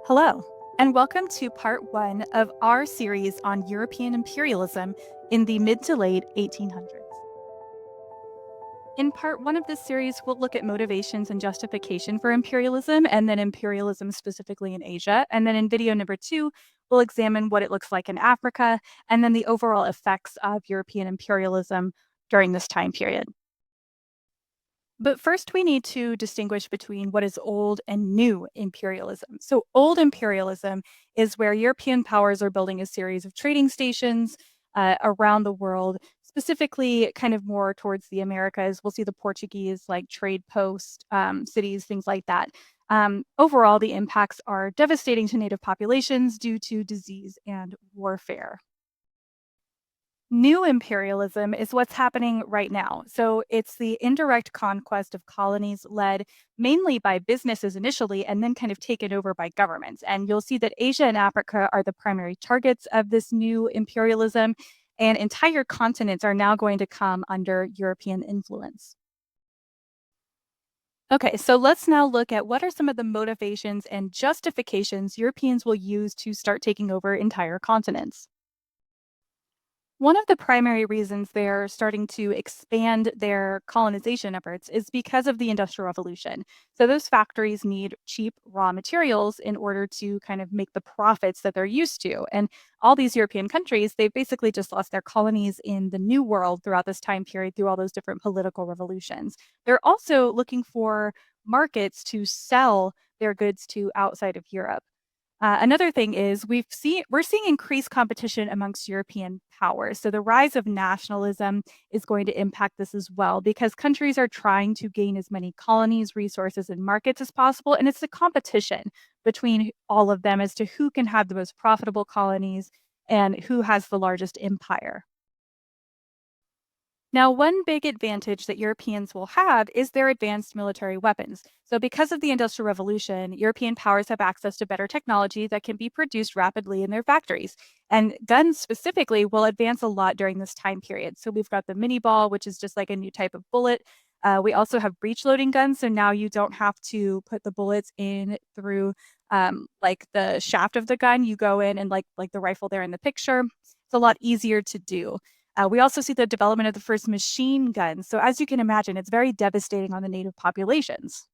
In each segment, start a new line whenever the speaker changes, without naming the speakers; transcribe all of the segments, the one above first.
Hello, and welcome to part one of our series on European imperialism in the mid to late 1800s. In part one of this series, we'll look at motivations and justification for imperialism, and then imperialism specifically in Asia. And then in video number two, we'll examine what it looks like in Africa, and then the overall effects of European imperialism during this time period. But first, we need to distinguish between what is old and new imperialism. So, old imperialism is where European powers are building a series of trading stations around the world, specifically kind of more towards the Americas. We'll see the Portuguese like trade post cities, things like that. Overall, the impacts are devastating to native populations due to disease and warfare. New imperialism is what's happening right now. So it's the indirect conquest of colonies led mainly by businesses initially and then kind of taken over by governments. And you'll see that Asia and Africa are the primary targets of this new imperialism, and entire continents are now going to come under European influence. Okay, so let's now look at what are some of the motivations and justifications Europeans will use to start taking over entire continents. One of the primary reasons they're starting to expand their colonization efforts is because of the Industrial Revolution. So, those factories need cheap raw materials in order to kind of make the profits that they're used to. And all these European countries, they've basically just lost their colonies in the New World throughout this time period, through all those different political revolutions. They're also looking for markets to sell their goods to outside of Europe. Another thing is we're seeing increased competition amongst European powers. So the rise of nationalism is going to impact this as well because countries are trying to gain as many colonies, resources, and markets as possible. And it's a competition between all of them as to who can have the most profitable colonies and who has the largest empire. Now, one big advantage that Europeans will have is their advanced military weapons. So, because of the Industrial Revolution, European powers have access to better technology that can be produced rapidly in their factories. And guns specifically will advance a lot during this time period. So, we've got the mini ball, which is just like a new type of bullet. We also have breech loading guns. So now you don't have to put the bullets in through like the shaft of the gun. You go in and like the rifle there in the picture. It's a lot easier to do. We also see the development of the first machine guns. So, as you can imagine, it's very devastating on the native populations.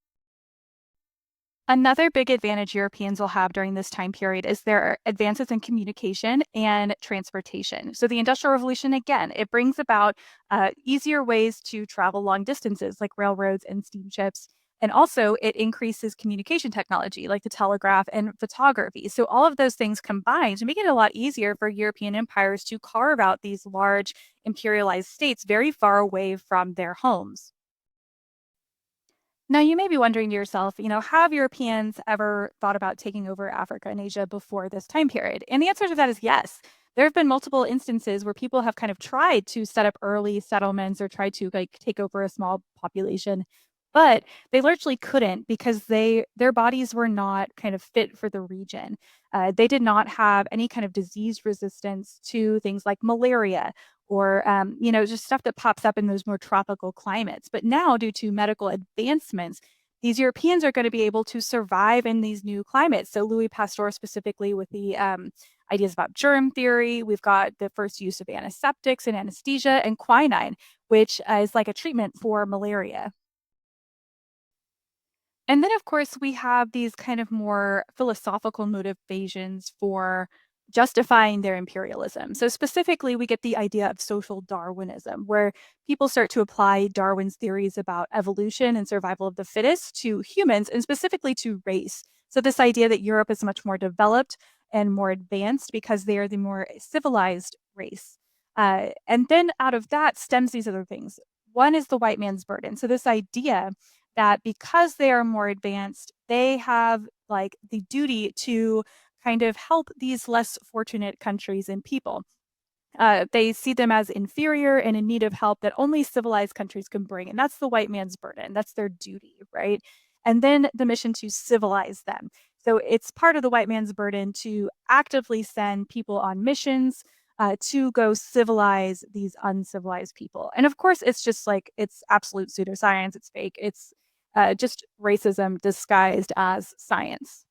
Another big advantage Europeans will have during this time period is their advances in communication and transportation. So, the Industrial Revolution, again, it brings about easier ways to travel long distances like railroads and steamships. And also, it increases communication technology like the telegraph and photography. So, all of those things combined to make it a lot easier for European empires to carve out these large imperialized states very far away from their homes. Now, you may be wondering to yourself, have Europeans ever thought about taking over Africa and Asia before this time period? And the answer to that is yes. There have been multiple instances where people have kind of tried to set up early settlements or tried to like take over a small population, but they largely couldn't because their bodies were not kind of fit for the region. They did not have any kind of disease resistance to things like malaria or just stuff that pops up in those more tropical climates. But now, due to medical advancements, these Europeans are going to be able to survive in these new climates. So Louis Pasteur specifically with the ideas about germ theory. We've got the first use of antiseptics and anesthesia and quinine, which is like a treatment for malaria. And then, of course, we have these kind of more philosophical motivations for justifying their imperialism. So, specifically, we get the idea of social Darwinism, where people start to apply Darwin's theories about evolution and survival of the fittest to humans and specifically to race. So, this idea that Europe is much more developed and more advanced because they are the more civilized race. And then out of that stems these other things. One is the white man's burden. So, this idea that because they are more advanced, they have like the duty to kind of help these less fortunate countries and people. They see them as inferior and in need of help that only civilized countries can bring. And that's the white man's burden. That's their duty, right? And then the mission to civilize them. So it's part of the white man's burden to actively send people on missions to go civilize these uncivilized people. And of course, it's just like it's absolute pseudoscience. It's fake. It's just racism disguised as science.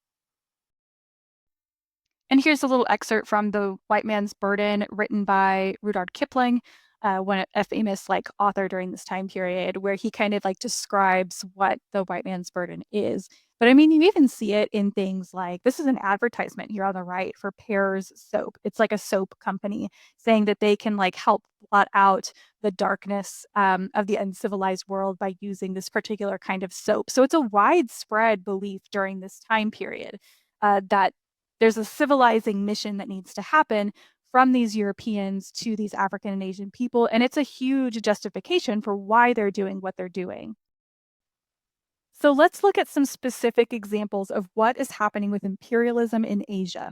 And here's a little excerpt from The White Man's Burden, written by Rudyard Kipling, one a famous like author during this time period, where he kind of like describes what the white man's burden is. But I mean, you even see it in things like this is an advertisement here on the right for Pear's soap. It's like a soap company saying that they can like help blot out the darkness of the uncivilized world by using this particular kind of soap. So it's a widespread belief during this time period that there's a civilizing mission that needs to happen from these Europeans to these African and Asian people. And it's a huge justification for why they're doing what they're doing. So let's look at some specific examples of what is happening with imperialism in Asia.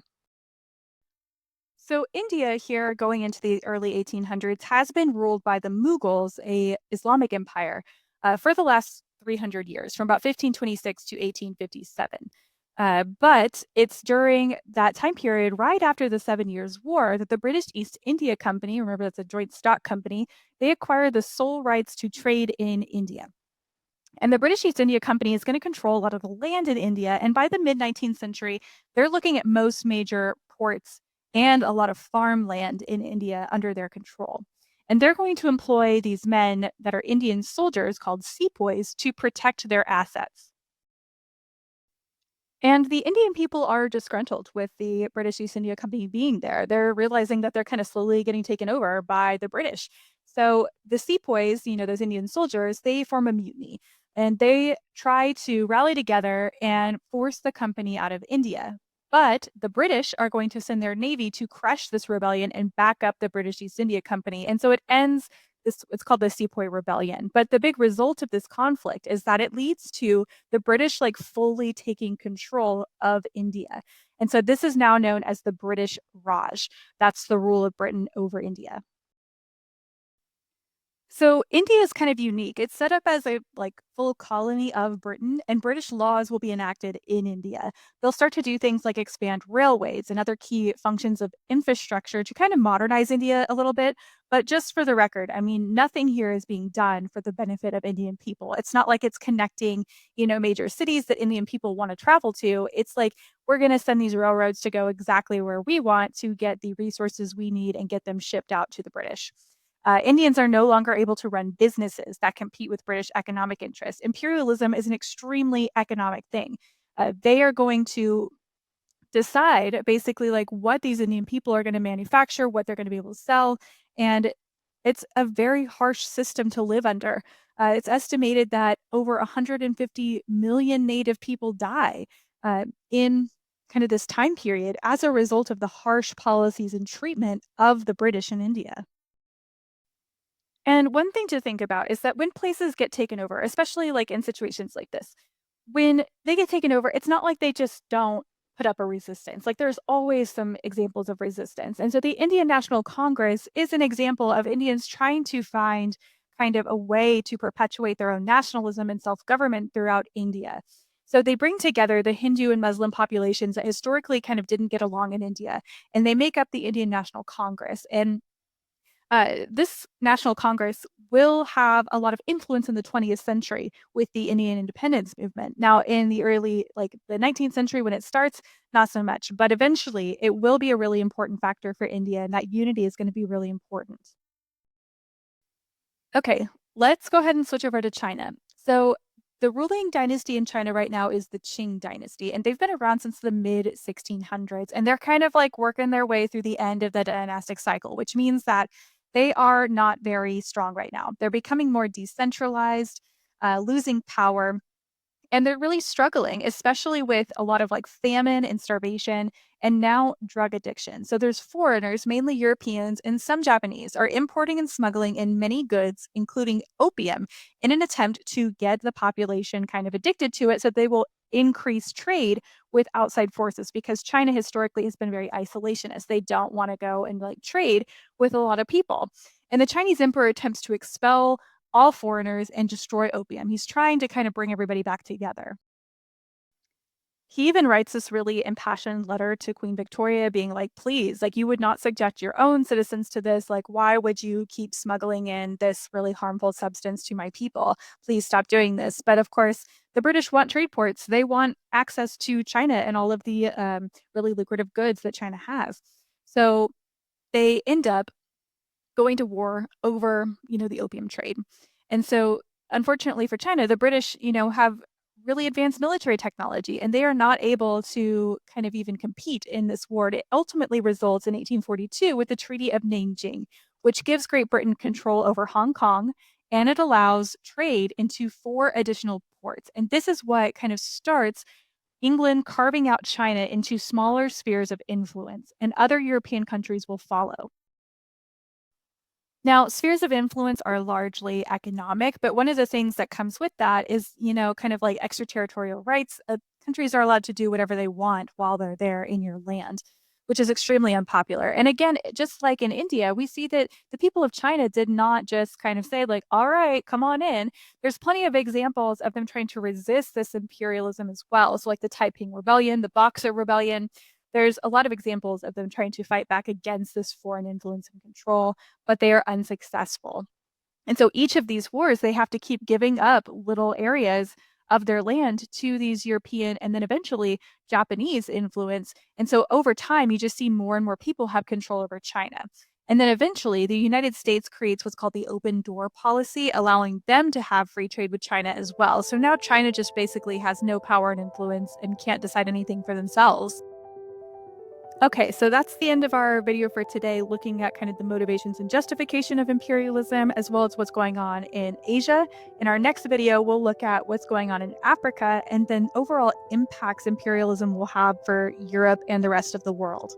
So India here going into the early 1800s has been ruled by the Mughals, a Islamic empire, for the last 300 years, from about 1526 to 1857. But it's during that time period, right after the Seven Years' War, that the British East India Company, remember that's a joint stock company, they acquired the sole rights to trade in India. And the British East India Company is going to control a lot of the land in India. And by the mid 19th century, they're looking at most major ports and a lot of farmland in India under their control. And they're going to employ these men that are Indian soldiers called sepoys to protect their assets. And the Indian people are disgruntled with the British East India Company being there. They're realizing that they're kind of slowly getting taken over by the British. So the sepoys, those Indian soldiers, they form a mutiny and they try to rally together and force the company out of India. But the British are going to send their navy to crush this rebellion and back up the British East India Company. And so it ends it's called the Sepoy Rebellion. But the big result of this conflict is that it leads to the British like fully taking control of India. And so this is now known as the British Raj. That's the rule of Britain over India. So India is kind of unique. It's set up as a like full colony of Britain, and British laws will be enacted in India. They'll start to do things like expand railways and other key functions of infrastructure to kind of modernize India a little bit. But just for the record, I mean, nothing here is being done for the benefit of Indian people. It's not like it's connecting, major cities that Indian people want to travel to. It's like we're going to send these railroads to go exactly where we want to get the resources we need and get them shipped out to the British. Indians are no longer able to run businesses that compete with British economic interests. Imperialism is an extremely economic thing. They are going to decide basically like what these Indian people are going to manufacture, what they're going to be able to sell. And it's a very harsh system to live under. It's estimated that over 150 million Native people die in kind of this time period as a result of the harsh policies and treatment of the British in India. And one thing to think about is that when places get taken over, especially like in situations like this, when they get taken over, it's not like they just don't put up a resistance. Like there's always some examples of resistance. And so the Indian National Congress is an example of Indians trying to find kind of a way to perpetuate their own nationalism and self government throughout India. So they bring together the Hindu and Muslim populations that historically kind of didn't get along in India, and they make up the Indian National Congress. And this National Congress will have a lot of influence in the 20th century with the Indian independence movement. Now, in the early, like the 19th century when it starts, not so much, but eventually it will be a really important factor for India, and that unity is going to be really important. Okay, let's go ahead and switch over to China. So, the ruling dynasty in China right now is the Qing dynasty, and they've been around since the mid 1600s, and they're kind of like working their way through the end of the dynastic cycle, which means that they are not very strong right now. They're becoming more decentralized, losing power, and they're really struggling, especially with a lot of like famine and starvation and now drug addiction. So there's foreigners, mainly Europeans and some Japanese, are importing and smuggling in many goods, including opium, in an attempt to get the population kind of addicted to it so they will increase trade with outside forces because China historically has been very isolationist. They don't want to go and like trade with a lot of people. And the Chinese emperor attempts to expel all foreigners and destroy opium. He's trying to kind of bring everybody back together. He even writes this really impassioned letter to Queen Victoria being like, please, like you would not subject your own citizens to this. Like, why would you keep smuggling in this really harmful substance to my people? Please stop doing this. But of course, the British want trade ports. They want access to China and all of the really lucrative goods that China has. So they end up going to war over, the opium trade. And so, unfortunately for China, the British, have really advanced military technology and they are not able to kind of even compete in this war. It ultimately results in 1842 with the Treaty of Nanjing, which gives Great Britain control over Hong Kong and it allows trade into four additional ports. And this is what kind of starts England carving out China into smaller spheres of influence, and other European countries will follow. Now, spheres of influence are largely economic, but one of the things that comes with that is, kind of like extraterritorial rights. Countries are allowed to do whatever they want while they're there in your land, which is extremely unpopular. And again, just like in India, we see that the people of China did not just kind of say, like, all right, come on in. There's plenty of examples of them trying to resist this imperialism as well. So, like the Taiping Rebellion, the Boxer Rebellion, there's a lot of examples of them trying to fight back against this foreign influence and control, but they are unsuccessful. And so each of these wars, they have to keep giving up little areas of their land to these European and then eventually Japanese influence. And so over time, you just see more and more people have control over China. And then eventually, the United States creates what's called the open door policy, allowing them to have free trade with China as well. So now China just basically has no power and influence and can't decide anything for themselves. Okay, so that's the end of our video for today, looking at kind of the motivations and justification of imperialism, as well as what's going on in Asia. In our next video, we'll look at what's going on in Africa and then overall impacts imperialism will have for Europe and the rest of the world.